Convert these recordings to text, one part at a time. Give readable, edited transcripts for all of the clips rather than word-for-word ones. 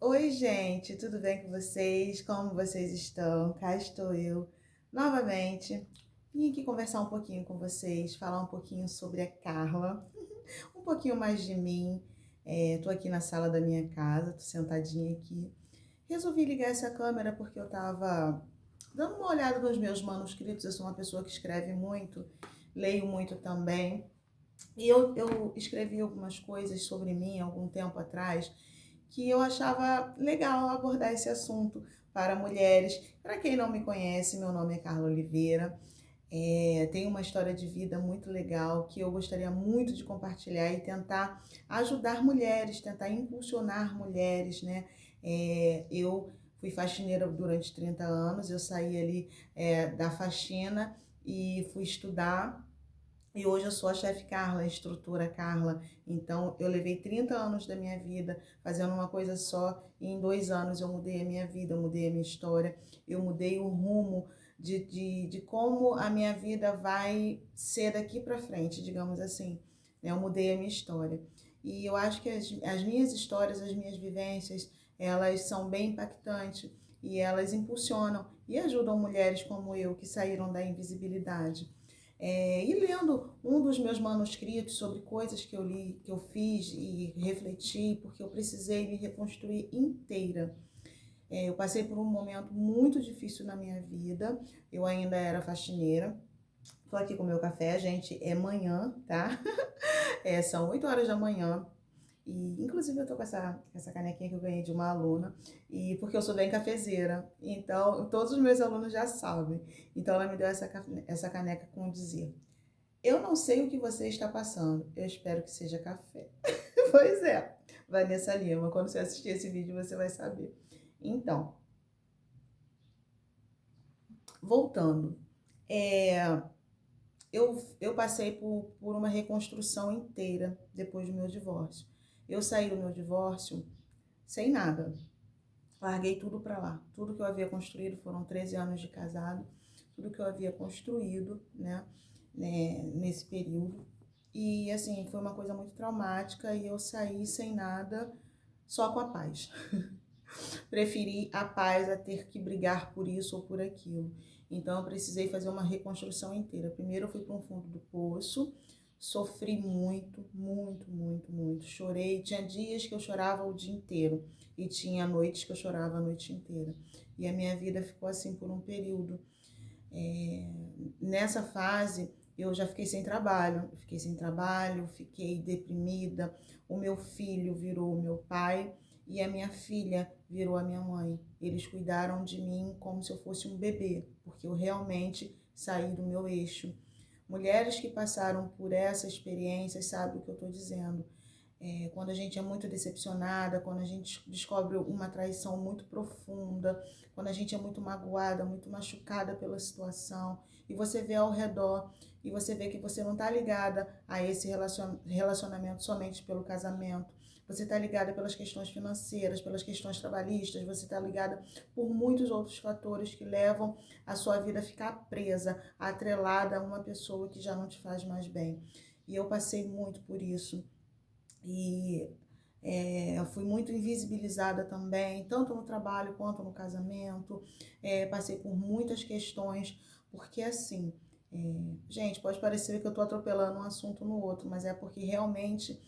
Oi, gente, tudo bem com vocês? Como vocês estão? Cá estou eu novamente. Vim aqui conversar um pouquinho com vocês, falar um pouquinho sobre a Carla, um pouquinho mais de mim. Tô aqui na sala da minha casa, tô sentadinha aqui. Resolvi ligar essa câmera porque eu tava dando uma olhada nos meus manuscritos. Eu sou uma pessoa que escreve muito, leio muito também. E eu escrevi algumas coisas sobre mim algum tempo atrás que eu achava legal abordar esse assunto para mulheres. Para quem não me conhece, meu nome é Carla Oliveira. Tenho uma história de vida muito legal que eu gostaria muito de compartilhar e tentar ajudar mulheres, tentar impulsionar mulheres, né? Eu fui faxineira durante 30 anos, eu saí ali da faxina e fui estudar e hoje eu sou a chefe Carla, a instrutora Carla. Então eu levei 30 anos da minha vida fazendo uma coisa só e em 2 anos eu mudei a minha vida, eu mudei a minha história, eu mudei o rumo de como a minha vida vai ser daqui para frente, digamos assim. Eu mudei a minha história. E eu acho que as minhas histórias, as minhas vivências, elas são bem impactantes e elas impulsionam e ajudam mulheres como eu que saíram da invisibilidade. E lendo um dos meus manuscritos sobre coisas que eu li, que eu fiz e refleti, porque eu precisei me reconstruir inteira. Eu passei por um momento muito difícil na minha vida, eu ainda era faxineira. Tô aqui com o meu café, gente, é manhã, tá? São 8 horas da manhã. E, inclusive, eu tô com essa canequinha que eu ganhei de uma aluna, e porque eu sou bem cafezeira, então todos os meus alunos já sabem. Então, ela me deu essa caneca com dizer: eu não sei o que você está passando, eu espero que seja café. Pois é, Vanessa Lima, quando você assistir esse vídeo você vai saber. Então, voltando, é, eu passei por uma reconstrução inteira depois do meu divórcio. Eu saí do meu divórcio sem nada, larguei tudo pra lá. Tudo que eu havia construído, foram 13 anos de casado, tudo que eu havia construído, né, nesse período. E assim, foi uma coisa muito traumática e eu saí sem nada, só com a paz. Preferi a paz a ter que brigar por isso ou por aquilo. Então eu precisei fazer uma reconstrução inteira. Primeiro eu fui para um fundo do poço, sofri muito, muito, muito, muito. Chorei, tinha dias que eu chorava o dia inteiro e tinha noites que eu chorava a noite inteira. E a minha vida ficou assim por um período. É, Nessa fase eu já fiquei deprimida. O meu filho virou o meu pai e a minha filha virou a minha mãe. Eles cuidaram de mim como se eu fosse um bebê, porque eu realmente saí do meu eixo. Mulheres que passaram por essa experiência sabem o que eu estou dizendo. Quando a gente é muito decepcionada, quando a gente descobre uma traição muito profunda, quando a gente é muito magoada, muito machucada pela situação, e você vê ao redor, e você vê que você não está ligada a esse relacionamento somente pelo casamento, você está ligada pelas questões financeiras, pelas questões trabalhistas, você está ligada por muitos outros fatores que levam a sua vida a ficar presa, atrelada a uma pessoa que já não te faz mais bem. E eu passei muito por isso. E eu fui muito invisibilizada também, tanto no trabalho quanto no casamento. Passei por muitas questões, porque assim, gente, pode parecer que eu tô atropelando um assunto no outro, mas é porque realmente,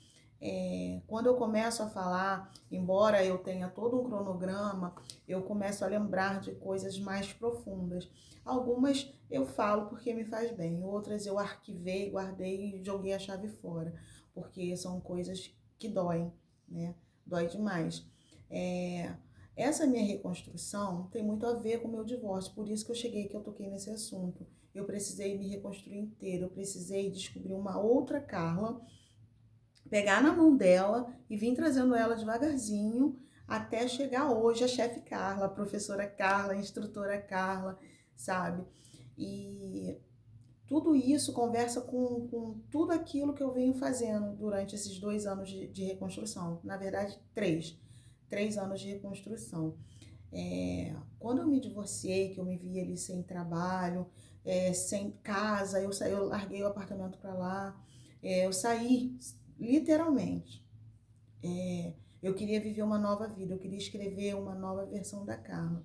quando eu começo a falar, embora eu tenha todo um cronograma, eu começo a lembrar de coisas mais profundas. Algumas eu falo porque me faz bem, outras eu arquivei, guardei e joguei a chave fora, porque são coisas que doem, né? Dói demais. É, Essa minha reconstrução tem muito a ver com o meu divórcio, por isso que eu cheguei que eu toquei nesse assunto. Eu precisei me reconstruir inteira, eu precisei descobrir uma outra Carla, pegar na mão dela e vir trazendo ela devagarzinho até chegar hoje a chefe Carla, a professora Carla, a instrutora Carla, sabe? E tudo isso conversa com tudo aquilo que eu venho fazendo durante esses 2 anos de reconstrução. Na verdade, três anos de reconstrução. Quando eu me divorciei, que eu me vi ali sem trabalho, sem casa, eu larguei o apartamento para lá, eu saí, literalmente. Eu queria viver uma nova vida, eu queria escrever uma nova versão da Carla.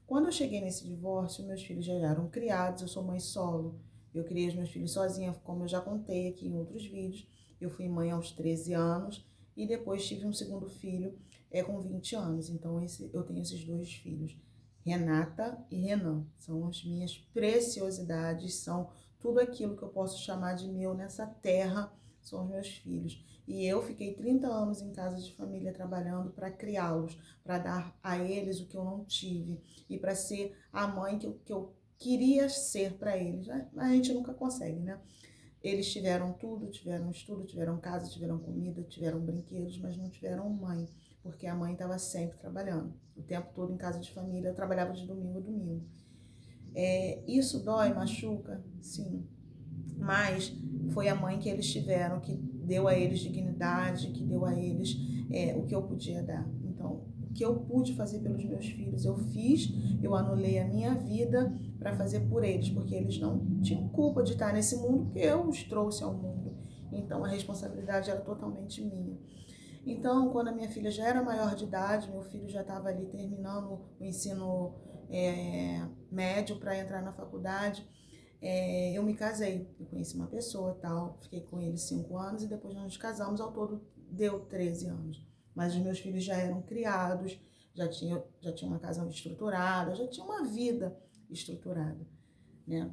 Quando eu cheguei nesse divórcio, meus filhos já eram criados, eu sou mãe solo. Eu criei os meus filhos sozinha, como eu já contei aqui em outros vídeos. Eu fui mãe aos 13 anos e depois tive um segundo filho com 20 anos. Então eu tenho esses dois filhos, Renata e Renan. São as minhas preciosidades, são tudo aquilo que eu posso chamar de meu nessa terra, são os meus filhos. E eu fiquei 30 anos em casa de família trabalhando para criá-los, para dar a eles o que eu não tive e para ser a mãe que eu queria ser para eles. A gente nunca consegue, né? Eles tiveram tudo, tiveram estudo, tiveram casa, tiveram comida, tiveram brinquedos, mas não tiveram mãe, porque a mãe estava sempre trabalhando. O tempo todo em casa de família, eu trabalhava de domingo a domingo. Isso dói, machuca? Sim. Mas foi a mãe que eles tiveram, que deu a eles dignidade, que deu a eles o que eu podia dar. Então, o que eu pude fazer pelos meus filhos, eu fiz, eu anulei a minha vida para fazer por eles, porque eles não tinham culpa de estar nesse mundo, porque eu os trouxe ao mundo. Então, a responsabilidade era totalmente minha. Então, quando a minha filha já era maior de idade, meu filho já estava ali terminando o ensino médio para entrar na faculdade, eu me casei. Eu conheci uma pessoa tal, fiquei com ele 5 anos e depois nós nos casamos, ao todo deu 13 anos. Mas os meus filhos já eram criados, já tinha uma casa estruturada, já tinha uma vida estruturada, né?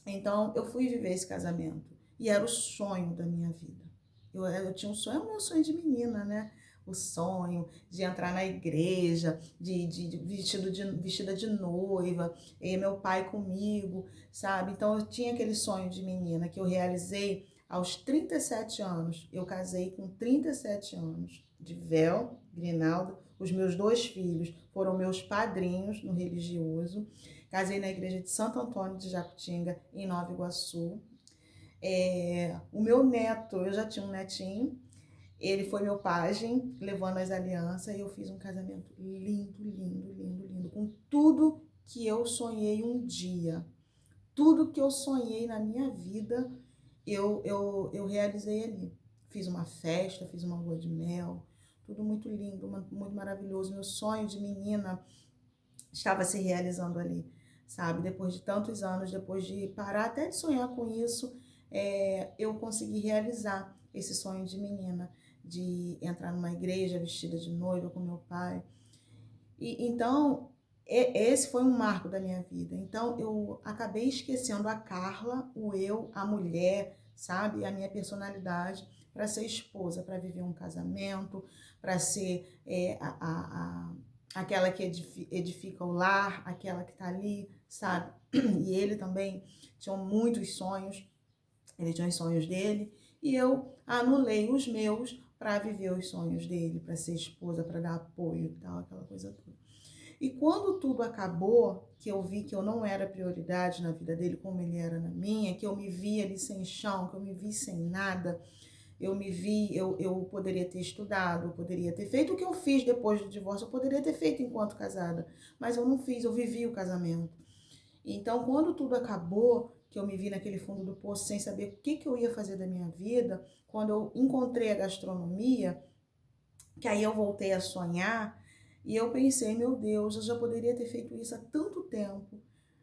Então, eu fui viver esse casamento e era o sonho da minha vida. Eu tinha um sonho, é o meu sonho de menina, né? O sonho de entrar na igreja, de vestida de noiva, e meu pai comigo, sabe? Então, eu tinha aquele sonho de menina que eu realizei aos 37 anos. Eu casei com 37 anos, de véu, grinalda. Os meus 2 filhos foram meus padrinhos no religioso. Casei na igreja de Santo Antônio de Jacutinga, em Nova Iguaçu. O meu neto, eu já tinha um netinho, ele foi meu pajem, levando as alianças, e eu fiz um casamento lindo, lindo, lindo, lindo, com tudo que eu sonhei um dia. Tudo que eu sonhei na minha vida, eu realizei ali. Fiz uma festa, fiz uma lua de mel, tudo muito lindo, muito maravilhoso. Meu sonho de menina estava se realizando ali, sabe? Depois de tantos anos, depois de parar até de sonhar com isso, eu consegui realizar esse sonho de menina, de entrar numa igreja vestida de noiva com meu pai. E então, esse foi um marco da minha vida. Então, eu acabei esquecendo a Carla, o eu, a mulher, sabe? A minha personalidade para ser esposa, para viver um casamento, para ser aquela que edifica o lar, aquela que tá ali, sabe? E ele também tinha muitos sonhos, ele tinha os sonhos dele, e eu anulei os meus para viver os sonhos dele, para ser esposa, para dar apoio e tal, aquela coisa toda. E quando tudo acabou, que eu vi que eu não era prioridade na vida dele como ele era na minha, que eu me vi ali sem chão, que eu me vi sem nada, eu me vi, eu poderia ter estudado, eu poderia ter feito o que eu fiz depois do divórcio, eu poderia ter feito enquanto casada, mas eu não fiz, eu vivi o casamento. Então, quando tudo acabou, que eu me vi naquele fundo do poço sem saber o que eu ia fazer da minha vida, quando eu encontrei a gastronomia, que aí eu voltei a sonhar, e eu pensei, meu Deus, eu já poderia ter feito isso há tanto tempo,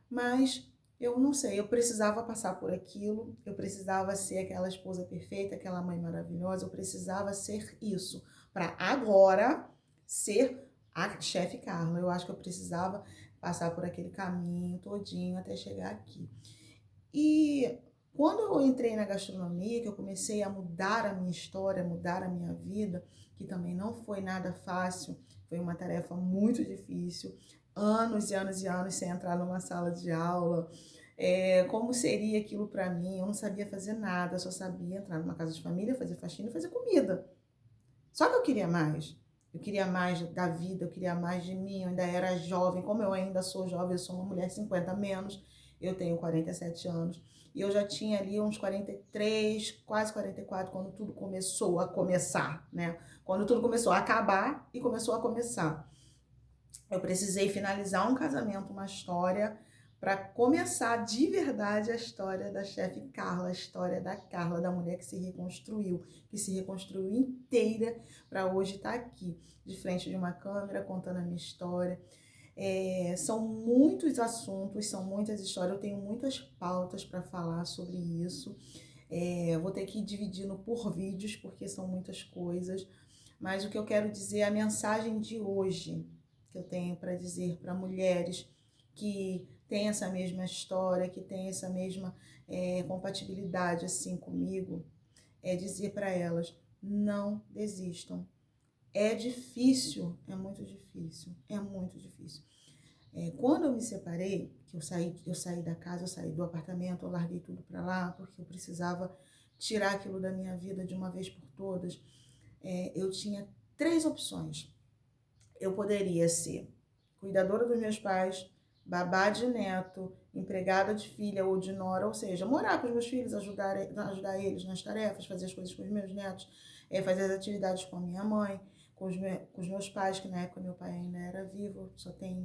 mas eu não sei, eu precisava passar por aquilo, eu precisava ser aquela esposa perfeita, aquela mãe maravilhosa, eu precisava ser isso, para agora ser a chefe Carla. Eu acho que eu precisava passar por aquele caminho todinho até chegar aqui. E quando eu entrei na gastronomia, que eu comecei a mudar a minha história, mudar a minha vida, que também não foi nada fácil, foi uma tarefa muito difícil, anos e anos e anos sem entrar numa sala de aula. Como seria aquilo para mim? Eu não sabia fazer nada, só sabia entrar numa casa de família, fazer faxina e fazer comida. Só que eu queria mais. Eu queria mais da vida, eu queria mais de mim, eu ainda era jovem, como eu ainda sou jovem, eu sou uma mulher 50 menos, eu tenho 47 anos, e eu já tinha ali uns 43, quase 44, quando tudo começou a começar, né? Quando tudo começou a acabar e começou a começar. Eu precisei finalizar um casamento, uma história, para começar de verdade a história da chefe Carla, a história da Carla, da mulher que se reconstruiu inteira para hoje estar aqui, de frente de uma câmera, contando a minha história. São muitos assuntos, são muitas histórias, eu tenho muitas pautas para falar sobre isso. Vou ter que ir dividindo por vídeos, porque são muitas coisas. Mas o que eu quero dizer, a mensagem de hoje, que eu tenho para dizer para mulheres que têm essa mesma história, que têm essa mesma compatibilidade assim comigo, é dizer para elas, não desistam. É difícil, é muito difícil, é muito difícil. Quando eu me separei, que eu saí da casa, eu saí do apartamento, eu larguei tudo para lá, porque eu precisava tirar aquilo da minha vida de uma vez por todas, eu tinha 3 opções. Eu poderia ser cuidadora dos meus pais, babá de neto, empregada de filha ou de nora, ou seja, morar com os meus filhos, ajudar eles nas tarefas, fazer as coisas com os meus netos, fazer as atividades com a minha mãe, com os meus pais, que na época meu pai ainda era vivo,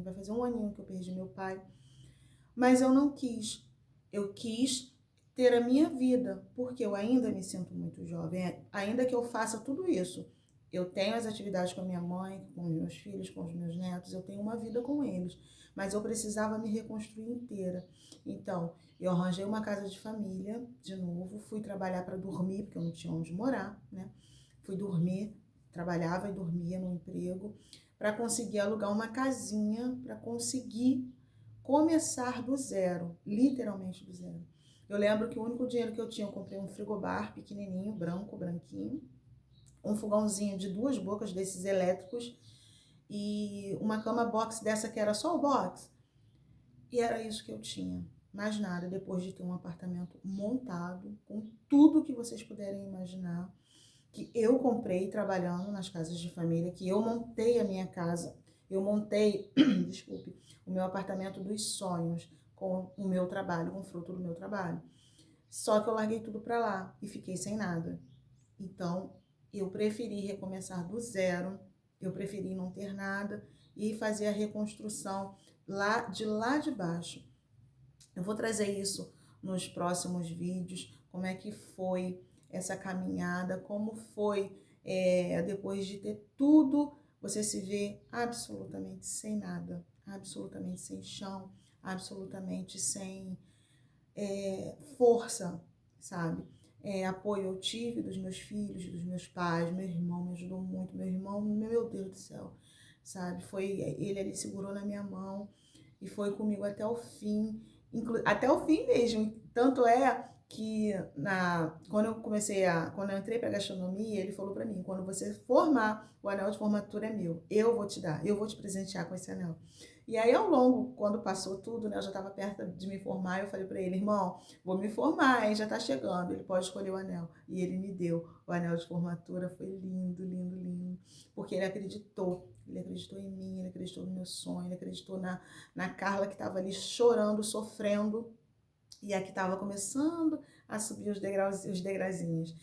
vai fazer 1 aninho que eu perdi meu pai. Mas eu não quis. Eu quis ter a minha vida, porque eu ainda me sinto muito jovem, ainda que eu faça tudo isso. Eu tenho as atividades com a minha mãe, com os meus filhos, com os meus netos, eu tenho uma vida com eles, mas eu precisava me reconstruir inteira. Então, eu arranjei uma casa de família, de novo, fui trabalhar para dormir, porque eu não tinha onde morar, né? Fui dormir, trabalhava e dormia no emprego, para conseguir alugar uma casinha, para conseguir começar do zero, literalmente do zero. Eu lembro que o único dinheiro que eu tinha, eu comprei um frigobar pequenininho, branquinho, um fogãozinho de 2 bocas desses elétricos e uma cama box dessa que era só o box. E era isso que eu tinha. Mais nada, depois de ter um apartamento montado, com tudo que vocês puderem imaginar, que eu comprei trabalhando nas casas de família, que eu montei a minha casa, eu montei, desculpe, o meu apartamento dos sonhos com o meu trabalho, com o fruto do meu trabalho. Só que eu larguei tudo pra lá e fiquei sem nada. Então, eu preferi recomeçar do zero, eu preferi não ter nada e fazer a reconstrução lá de baixo. Eu vou trazer isso nos próximos vídeos, como é que foi essa caminhada, como foi depois de ter tudo, você se vê absolutamente sem nada, absolutamente sem chão, absolutamente sem força, sabe? Apoio eu tive dos meus filhos, dos meus pais, meu irmão me ajudou muito, meu irmão, meu Deus do céu, sabe? Ele segurou na minha mão e foi comigo até o fim, até o fim mesmo. Tanto é que quando eu entrei para gastronomia, ele falou para mim, quando você formar, o anel de formatura é meu, eu vou te dar, eu vou te presentear com esse anel. E aí, ao longo, quando passou tudo, né, eu já estava perto de me formar, eu falei para ele, irmão, vou me formar, hein, já tá chegando, ele pode escolher o anel. E ele me deu o anel de formatura, foi lindo, lindo, lindo, porque ele acreditou em mim, ele acreditou no meu sonho, ele acreditou na Carla que estava ali chorando, sofrendo, e a que estava começando a subir os degrauzinhos.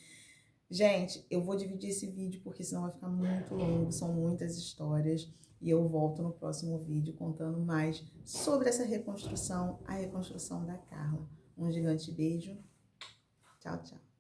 Gente, eu vou dividir esse vídeo porque senão vai ficar muito longo, são muitas histórias. E eu volto no próximo vídeo contando mais sobre essa reconstrução, a reconstrução da Carla. Um gigante beijo. Tchau, tchau.